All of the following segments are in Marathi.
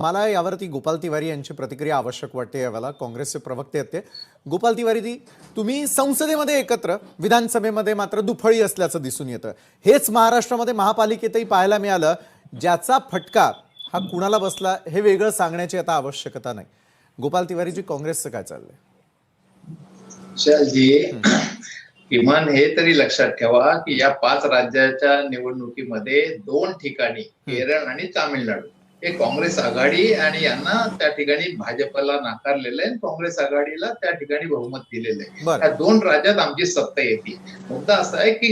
मला यावरती गोपाल तिवारी यांची प्रतिक्रिया आवश्यक वाटते। यावेळेला काँग्रेसचे प्रवक्ते आहेत ते गोपाल तिवारी, तुम्ही संसदेमध्ये एकत्र, विधानसभेमध्ये मात्र दुफळी असल्याचं दिसून येतं। हेच महाराष्ट्रामध्ये महापालिकेतही पाहायला मिळालं, ज्याचा फटका हा कुणाला बसला हे वेगळं सांगण्याची आता आवश्यकता नाही। गोपाल तिवारीजी, काँग्रेसचं काय चाललंय? शालजी, किमान हे तरी लक्षात ठेवा की या 5 राज्याच्या निवडणुकीमध्ये 2 ठिकाणी केरळ आणि तामिळनाडू हे काँग्रेस आघाडी आणि यांना त्या ठिकाणी भाजपला नाकारलेलं आहे, काँग्रेस आघाडीला त्या ठिकाणी बहुमत दिलेलं आहे। या 2 राज्यात आमची सत्ता येते। मुद्दा असा आहे की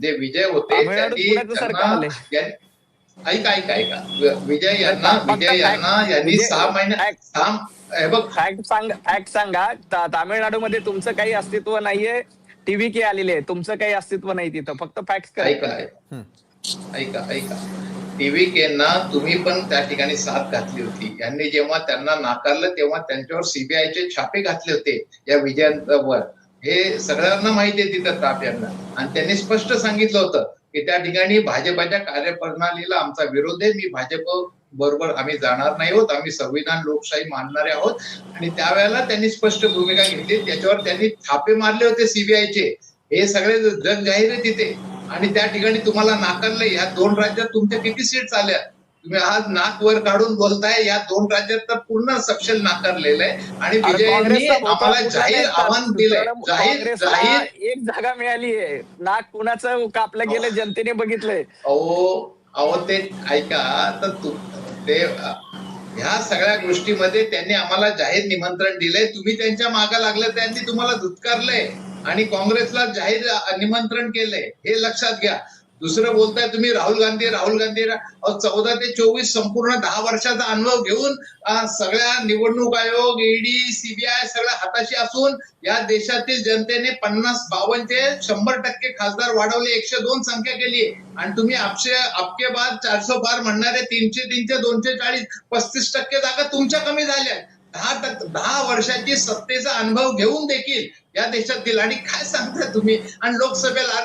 जे विजय होते ऐका विजय यांना यांनी 6 महिन्यात फॅक्ट सांगा, तामिळनाडूमध्ये तुमचं काही अस्तित्व नाहीये, टीव्ही आलेले आहे, तुमचं काही अस्तित्व नाही तिथं, फक्त फॅक्ट ऐका टीव्ही केना तुम्ही पण त्या ठिकाणी साथ घातली होती। यांनी जेव्हा त्यांना नाकारलं तेव्हा त्यांच्यावर सीबीआयचे छापे घातले होते या विजयांवर, हे सगळ्यांना माहिती आहे तिथं ताप यांना। आणि त्यांनी स्पष्ट सांगितलं होतं की त्या ठिकाणी भाजपच्या कार्यप्रणालीला आमचा विरोध आहे, मी भाजप बरोबर आम्ही जाणार नाही आहोत, आम्ही संविधान लोकशाही मानणारे आहोत। आणि त्यावेळेला त्यांनी स्पष्ट भूमिका घेतली, त्याच्यावर त्यांनी छापे मारले होते सीबीआयचे, हे सगळे जग जाहीर आहे तिथे। आणि त्या ठिकाणी तुम्हाला नाकारलं। या 2 राज्यात तुमच्या किती सीट्स आल्या? तुम्ही आज नाक वर काढून बोलताय, या 2 राज्यात तर पूर्ण सपशेल नाकारलेलं आहे। आणि विजयांनी आम्हाला जाहीर आव्हान दिलंय, जाहीर एक जागा मिळाली आहे, नाक कुणाचं कापलं गेलं जनतेने बघितलंय। अहो ते ऐका, तर ते ह्या सगळ्या गोष्टीमध्ये त्यांनी आम्हाला जाहीर निमंत्रण दिलंय, तुम्ही त्यांच्या मागे लागलं, त्यांनी तुम्हाला धुतकारलंय आणि काँग्रेसला जाहीर निमंत्रण केलंय, हे लक्षात घ्या। दुसरं बोलताय तुम्ही राहुल गांधी 14 ते 24 संपूर्ण 10 वर्षाचा अनुभव घेऊन सगळ्या निवडणूक आयोग, ईडी, सीबीआय सगळ्या हाताशी असून या देशातील जनतेने 50-52 चे 100% खासदार वाढवले, 102 संख्या केली। आणि तुम्ही आपके बाद 400 पार म्हणणारे 300, 240, 35% जागा तुमच्या कमी झाल्या। 10 वर्षाची सत्तेचा अनुभव घेऊन देखील या देशातील, आणि काय सांगताय तुम्ही? आणि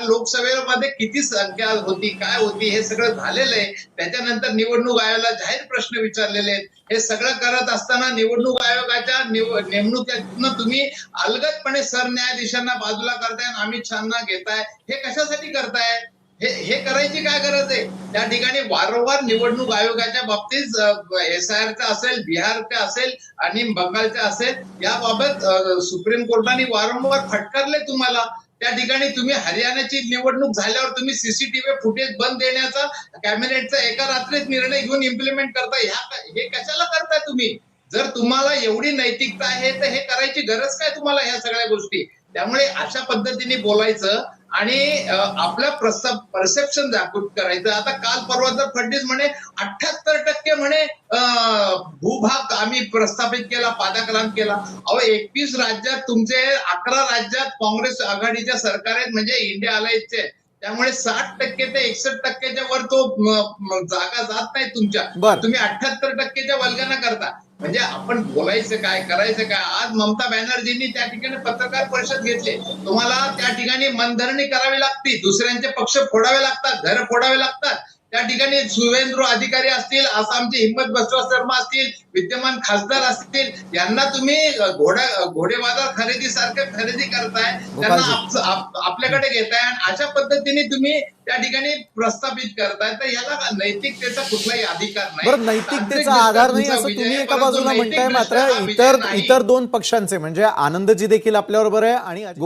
लोकसभेमध्ये किती संख्या होती, काय होती, हे सगळं झालेलं आहे। त्याच्यानंतर निवडणूक आयोगाला जाहीर प्रश्न विचारलेले आहेत। हे सगळं करत असताना निवडणूक आयोगाच्या नेमणुकीतनं तुम्ही अलगदपणे सरन्यायाधीशांना बाजूला करताय, अमित शहाना घेताय, हे कशासाठी करताय? हे करायची काय गरज आहे? त्या ठिकाणी वारंवार निवडणूक आयोगाच्या बाबतीत SIRचा असेल, बिहारचा असेल आणि बंगालचा असेल, याबाबत सुप्रीम कोर्टाने वारंवार फटकारले तुम्हाला। त्या ठिकाणी तुम्ही हरियाणाची निवडणूक झाल्यावर तुम्ही सीसीटीव्ही फुटेज बंद देण्याचा कॅबिनेटचा एका रात्रीत निर्णय घेऊन इम्प्लिमेंट करताय। हे कशाला करताय तुम्ही? जर तुम्हाला एवढी नैतिकता आहे तर हे करायची गरज काय तुम्हाला ह्या सगळ्या गोष्टी? त्यामुळे अशा पद्धतीने बोलायचं आणि आपल्या परसेप्शन जागृत करायचं। आता काल परवा तर फडणवीस म्हणे 78% म्हणे भूभाग आम्ही प्रस्थापित केला, पादाक्रांत केला। अहो 21 राज्यात तुमचे 11 राज्यात काँग्रेस आघाडीच्या सरकार आहेत, म्हणजे इंडिया अलायन्सचे, त्यामुळे 60% ते 61%च्या वर तो जागा जात नाही तुमच्या। तुम्ही 78%च्या वल्गना करता, म्हणजे आपण बोलायचं काय, करायचं काय? आज ममता बॅनर्जींनी त्या ठिकाणी पत्रकार परिषद घेतली, तुम्हाला त्या ठिकाणी मनधरणी करावी लागते, दुसऱ्यांचे पक्ष फोडावे लागतात, घर फोडावे लागतात। त्या ठिकाणी सुवेंद्र अधिकारी असतील, आसामचे हिम्मत बसवा शर्मा असतील, विद्यमान खासदार असतील, यांना तुम्ही घोडेबाजार खरेदी करताय, त्यांना आपल्याकडे घेताय आणि अशा पद्धतीने तुम्ही त्या ठिकाणी प्रस्थापित करताय। तर याला नैतिकतेचा कुठलाही अधिकार नाही, बरं नैतिकतेचा आधार नाही असं तुम्ही एका बाजूला म्हणताय, मात्र इतर 2 पक्षांचे म्हणजे आनंदजी देखील आपल्याबरोबर आहे आणि